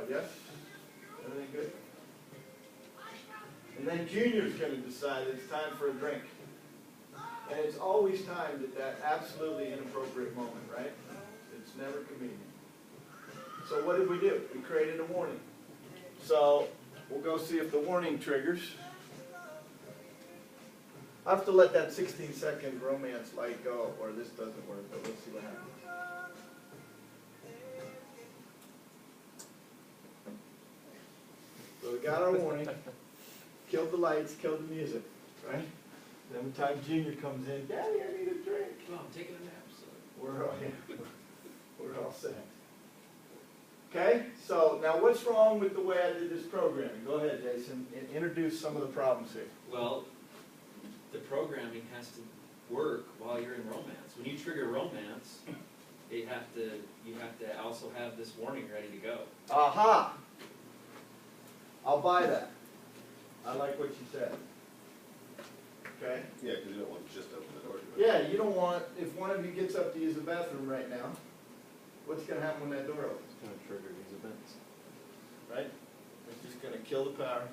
yes? Everything good? And then Junior's going to decide it's time for a drink. And it's always timed at that absolutely inappropriate moment, right? It's never convenient. So what did we do? We created a warning. So we'll go see if the warning triggers. I have to let that 16-second romance light go, or this doesn't work, but let's see what happens. So we got our warning, killed the lights, killed the music, right? Then the time Junior comes in, Daddy, I need a drink. Well, I'm taking a nap, so. We're all set. Okay, so now what's wrong with the way I did this programming? Go ahead, Jason, and introduce some of the problems here. Well, the programming has to work while you're in romance. When you trigger romance, you have to also have this warning ready to go. Aha! I'll buy that. I like what you said. Okay? Yeah, because you don't want to just open the door. Yeah, you don't want, if one of you gets up to use the bathroom right now, what's going to happen when that door opens? It's going to trigger these events. Right? It's just going to kill the power.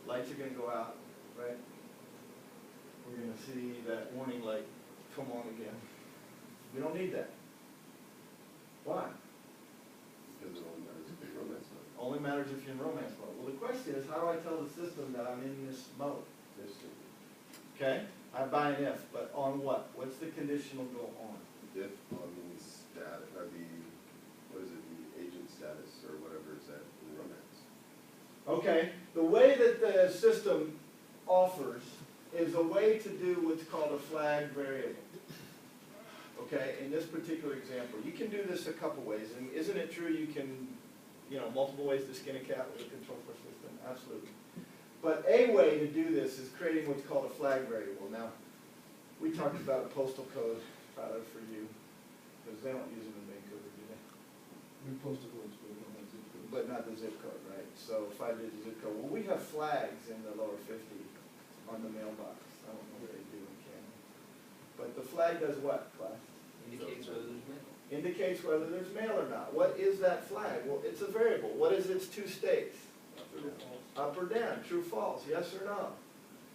Lights are going to go out, right? We're going to see that warning light come on again. We don't need that. Why? Because it only matters if you're romance mode. Only matters if you're in romance mode. Well, the question is, how do I tell the system that I'm in this mode? This Okay? I buy an if, but on what? What's the conditional go on? if on the stat, or what is it, the agent status, or whatever is that in romance. Okay, the way that the system offers is a way to do what's called a flag variable. Okay, in this particular example, you can do this a couple ways, and isn't it true you can, multiple ways to skin a cat with a control flow system? Absolutely. But a way to do this is creating what's called a flag variable. Now, we talked about postal code, Tyler, for you, because they don't use them in Vancouver, do they? We postal codes, but we don't have zip codes. But not the zip code, right? So 5-digit zip code. Well, we have flags in the lower 50 on the mailbox. I don't know what they do in Canada. But the flag does what, class? Indicates whether there's mail. Indicates whether there's mail or not. What is that flag? Well, it's a variable. What is its two states? Up or down, true, false, yes or no.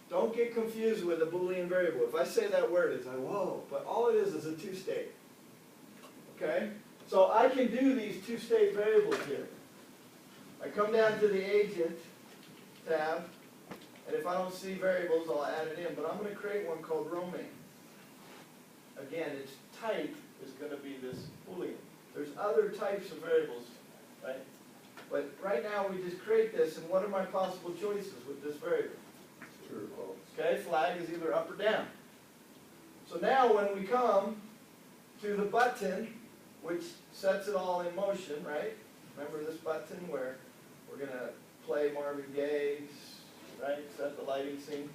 Don't get confused with a Boolean variable. If I say that word, it's like, whoa, but all it is a two-state. Okay? So I can do these two-state variables here. I come down to the agent tab, and if I don't see variables, I'll add it in. But I'm going to create one called romance. Again, its type is going to be this Boolean. There's other types of variables, right? But right now we just create this, and what are my possible choices with this variable? True or false. Okay, flag is either up or down. So now when we come to the button, which sets it all in motion, right? Remember this button where we're going to play Marvin Gaye's, right? Set the lighting scene.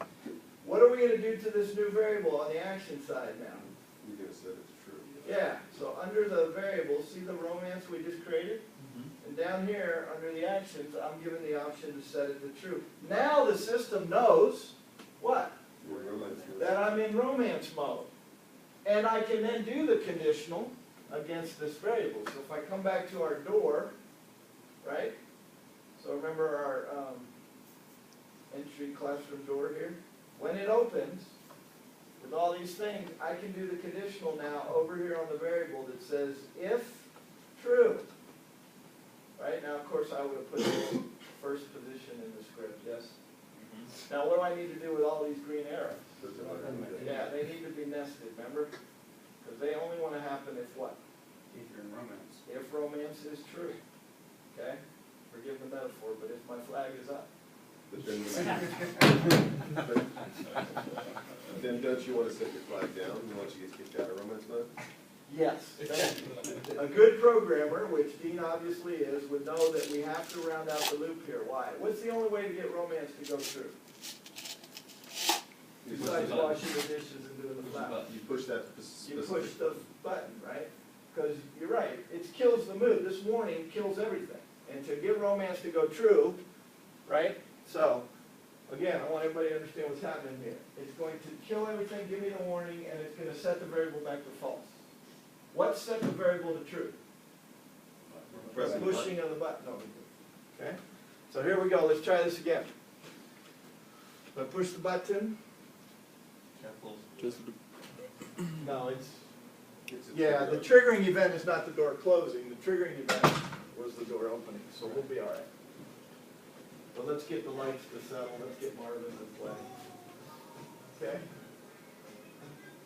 What are we going to do to this new variable on the action side now? You're going to set it to true. Yeah, so under the variable, see the romance we just created? And down here, under the actions, I'm given the option to set it to true. Now the system knows what? You're in romance mode. That I'm in romance mode. And I can then do the conditional against this variable. So if I come back to our door, right? So remember our entry classroom door here? When it opens, with all these things, I can do the conditional now over here on the variable that says if true. Right? Now, of course, I would have put the first position in the script, yes? Now, what do I need to do with all these green arrows? Put them under. Yeah, they need to be nested, remember? Because they only want to happen if what? If you're in romance. If romance is true. Okay? Forgive the metaphor, but if my flag is up. But then, then don't you want to set your flag down once you get kicked out of romance mode? Yes. A good programmer, which Dean obviously is, would know that we have to round out the loop here. Why? What's the only way to get romance to go through? Besides washing the dishes and doing the flag. You push that You specific. push the button, right? Because you're right, it kills the mood. This warning kills everything. And to get romance to go true, right? So, again, I want everybody to understand what's happening here. It's going to kill everything, give me the warning, and it's going to set the variable back to false. What set the variable to true? Press the pushing of the button, no, okay? So here we go, let's try this again. If I push the button, no, it's, yeah, the triggering event is not the door closing, the triggering event was the door opening, so we'll be all right. But let's get the lights to settle, let's get Marvin to play. Okay?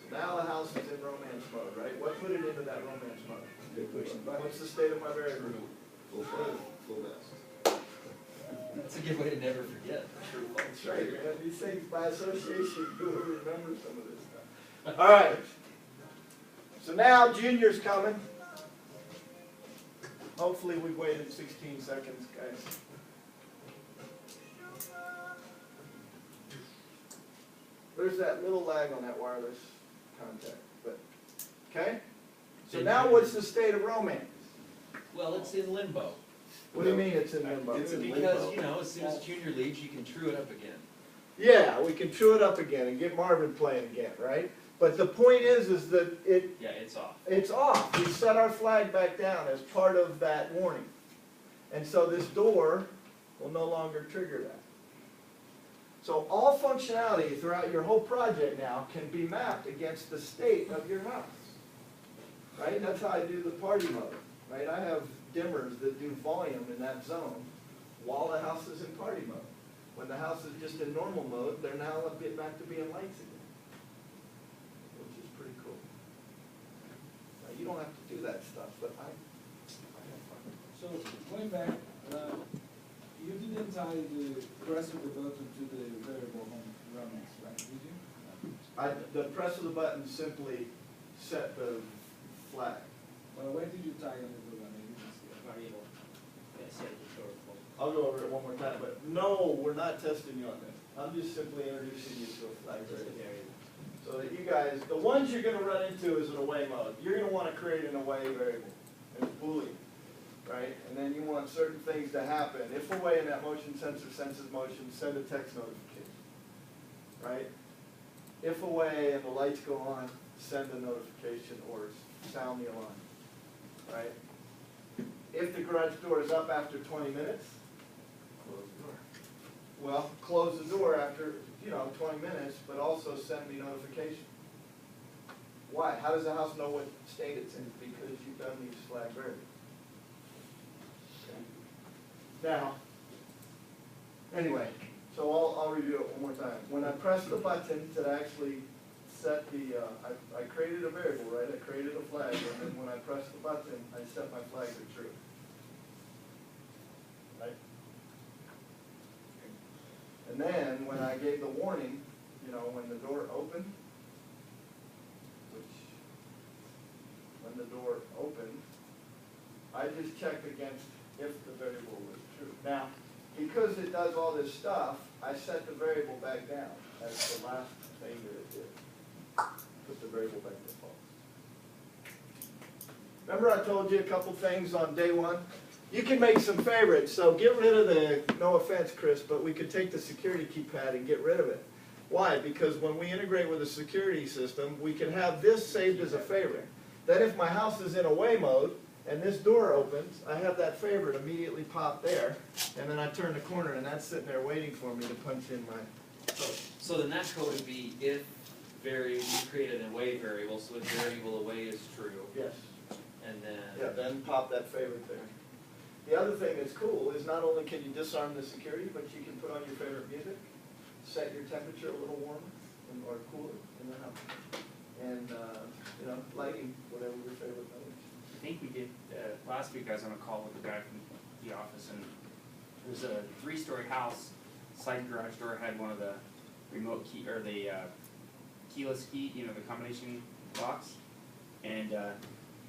So now the house is in romance mode, right? What put it into that romance mode? What's the state of my variable? Full flag, full mast. That's a good way to never forget. That's right, man, these things by association, you will remember some of this stuff. All right. So now Junior's coming. Hopefully we waited 16 seconds, guys. There's that little lag on that wireless contact, but, okay? So now what's the state of romance? Well, it's in limbo. What do you mean it's in limbo? It's in Because, limbo. you know, as soon as Junior leaves, you can true it up again. Yeah, we can true it up again and get Marvin playing again, right? But the point is that Yeah, it's off. it's off. We set our flag back down as part of that warning. And so this door will no longer trigger that. So all functionality throughout your whole project now can be mapped against the state of your house. Right? That's how I do the party mode. Right? I have dimmers that do volume in that zone while the house is in party mode. When the house is just in normal mode, they're now back to being lights again. Which is pretty cool. Now, you don't have to do that stuff, but I have fun. So, going back, you didn't tie the press of the button to the variable home romance, right, did you? The press of the button simply set the flag. Well, where did you tie on the button? I didn't see it. Variable. That's it, historical. I'll go over it one more time, but no, we're not testing you on this. I'm just simply introducing you to a flag Just a variable. variable. So that you guys, the ones you're gonna run into is an away mode. You're gonna wanna create an away variable, and Boolean, right? And then you want certain things to happen. If away in that motion sensor senses motion, send a text notification, right? If away and the lights go on, send a notification or sound the alarm, right? If the garage door is up after 20 minutes, Close the door. well, close the door after, 20 minutes, but also send me notification. Why? How does the house know what state it's in? Because you've done these flag variables. Okay. Now, anyway, so I'll review it one more time. When I press the button to actually set the, I created a variable, right? I created a flag, and then when I press the button, I set my flag to true. Right? And then, when I gave the warning, when the door opened, when the door opened, I just checked against if the variable was true. Now, because it does all this stuff, I set the variable back down. That's the last thing that it did. Put the variable back to false. Remember I told you a couple things on day one? You can make some favorites, so get rid of the, no offense, Chris, but we could take the security keypad and get rid of it. Why? Because when we integrate with a security system, we can have this saved as a favorite. Then if my house is in away mode, and this door opens, I have that favorite immediately pop there, and then I turn the corner and that's sitting there waiting for me to punch in my code. So then that code would be if you create an away variable, so if variable away is true, Yes. and then. Yeah, then pop that favorite there. The other thing that's cool is not only can you disarm the security, but you can put on your favorite music, set your temperature a little warmer or cooler in the house, and, lighting, whatever your favorite color is. I think we did, last week I was on a call with a guy from the office, and it was a 3-story house, side garage door had one of the remote key, or the keyless key, the combination locks, and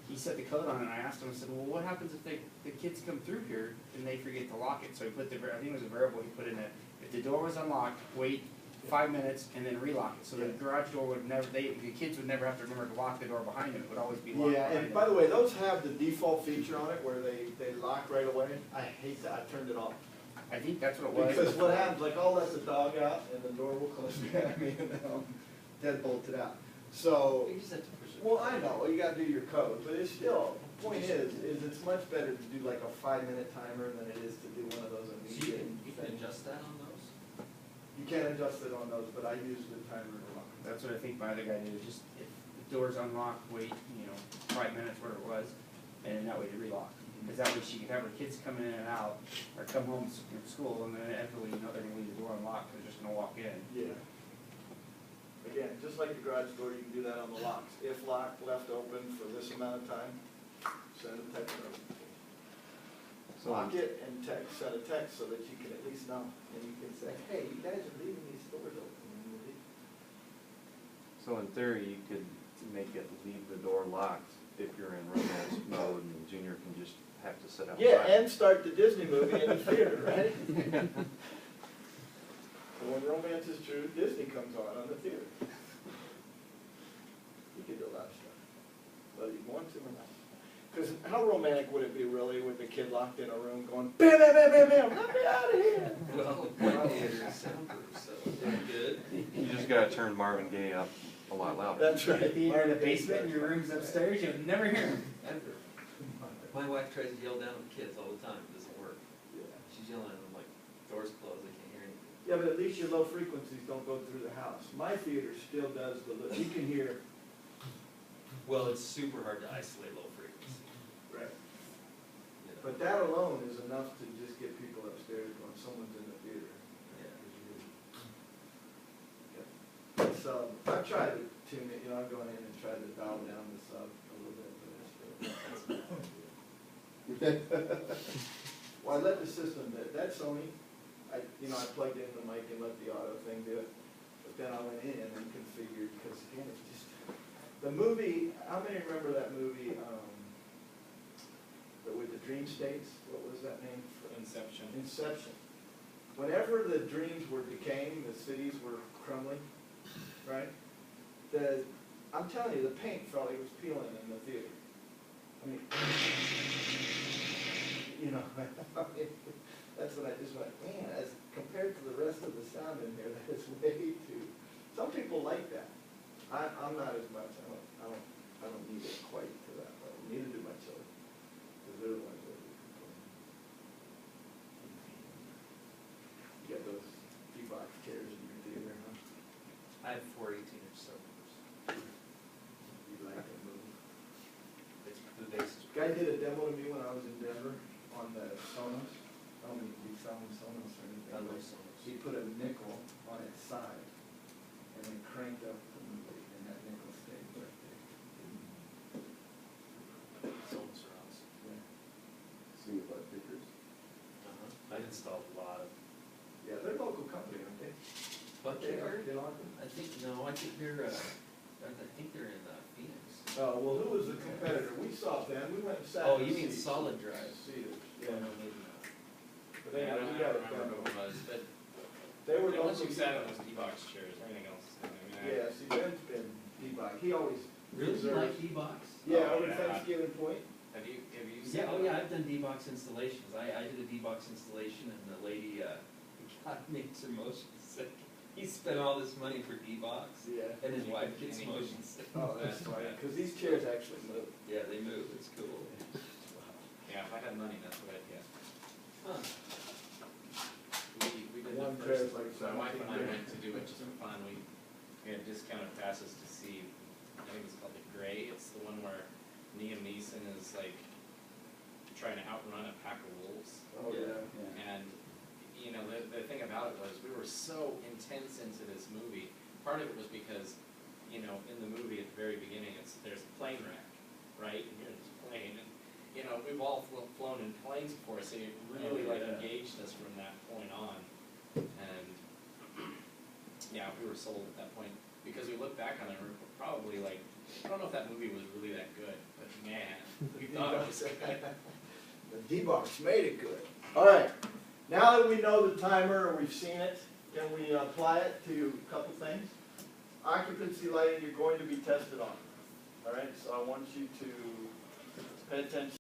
he set the code on it, and I asked him, I said, well, what happens if the kids come through here and they forget to lock it? So he put I think it was a variable he put in it, if the door was unlocked, wait 5 minutes and then relock it, so the garage door would never, the kids would never have to remember to lock the door behind them, it would always be locked Yeah, behind and them. by the way, those have the default feature on it where they lock right away. I hate that, I turned it off. I think that's what it was. Because what happens, like I'll let the dog out and the door will close behind me and then I'll deadbolt it out. So, You just have to push it. well, I know, you gotta do your code, but it's still, point is it's much better to do like a 5-minute timer than it is to do one of those So immediate you can things. adjust that on those? You can't adjust it on those, but I use the timer a lot. That's what I think my other guy did, just if the door's unlocked, wait, 5 minutes, whatever it was, and that way to relock. Because that way she could have her kids coming in and out, or come home from school, and then inevitably, they're gonna leave the door unlocked, they're just gonna walk in. Yeah. Again, just like the garage door, you can do that on the locks. If locked, left open for this amount of time, send a text notification. Lock it and send a text so that you can at least know. And you can say, hey, you guys are leaving these doors open. And we'll leave. So in theory, you could make it leave the door locked if you're in romance mode and Junior can just have to sit outside. Yeah, and start the Disney movie in the theater, right? So when romance is true, Disney comes on the theater. You could do a lot of stuff, whether you want to or not. Because how romantic would it be really with the kid locked in a room going, bam, bam, bam, bam, bam, let me out of here? Well, one theater is soundproof, so they're good. You just gotta turn Marvin Gaye up a lot louder. That's right. If you're in the basement and your room's upstairs, you'll never hear them. Ever. My wife tries to yell down at the kids all the time, it doesn't work. Yeah. She's yelling at them like, doors closed, they can't hear anything. Yeah, but at least your low frequencies don't go through the house. My theater still does you can hear. Well, it's super hard to isolate low frequency. Right. You know? But that alone is enough to just get people upstairs when someone's in the theater. Yeah. So I've tried to tune it, I've gone in and tried to dial down the sub a little bit, but it's still. Well, I let the system, that Sony, I plugged in the mic and let the auto thing do it. But then I went in and configured, because again, it's just, the movie, how many remember that movie, with the dream states? What was that name? Inception. Inception. Whenever the dreams were decaying, the cities were crumbling, right? I'm telling you, the paint felt like it was peeling in the theater. I mean, that's when I just went, man, as compared to the rest of the sound in here, that is way too. Some people like that. I'm not as much. I don't need it quite to that level. Neither do my children, because they're the ones that do complain. You got those D-box chairs in your theater, huh? I have 4 18-inch subwoofers. You like that movie? It's the bass is Guy did a demo to me when I was in Denver on the Sonos. I don't mean to be selling Sonos or anything. I love but Sonos. He put a nickel on its side and then cranked up the movie, and that nickel stayed right there. Sonos are awesome. Yeah. Seen the butt kickers. I installed a lot of. Yeah, they're a local company, aren't they? Butt They kicker? get on them? I think they're in Phoenix. Oh, well, who was the competitor? We saw them, we went and sat. Oh, in you mean seats. solid drive? Seaters, Yeah, yeah. no, maybe not. But anyway, we got a demo. But They were Once local. you sat on those D-box chairs, everything else is done. Yeah, see, Ben's been D-Bike, he always. really, you reserves- like D-Box? Yeah, Oh, over yeah. Thanksgiving Point. Have you Yeah, oh yeah, I've done D-Box installations. I did a D-Box installation and the lady, God makes her motion sick. He spent all this money for D-Box Yeah. and his wife gets motion sick. Oh, that's funny, because these chairs actually move. Yeah, they move, it's cool. Yeah, if I had money, that's what I'd get. Huh. We did One the chair's first, like my wife and I 17 went to do it just for fun. We had discounted passes to see, I think it's called The Gray. It's the one where Liam Neeson is like trying to outrun a pack of wolves. Oh, yeah. And, the thing about it was, we were so intense into this movie. Part of it was because, in the movie at the very beginning, there's a plane wreck, right? And you're in this plane, and, we've all flown in planes before, so it really, yeah. engaged us from that point on. And, yeah, we were sold at that point, because we looked back on it, we were probably like, I don't know if that movie was really that good, but man, we thought it was good. The D-Box made it good. All right, now that we know the timer and we've seen it, can we apply it to a couple things? Occupancy lighting, you're going to be tested on. All right, so I want you to pay attention.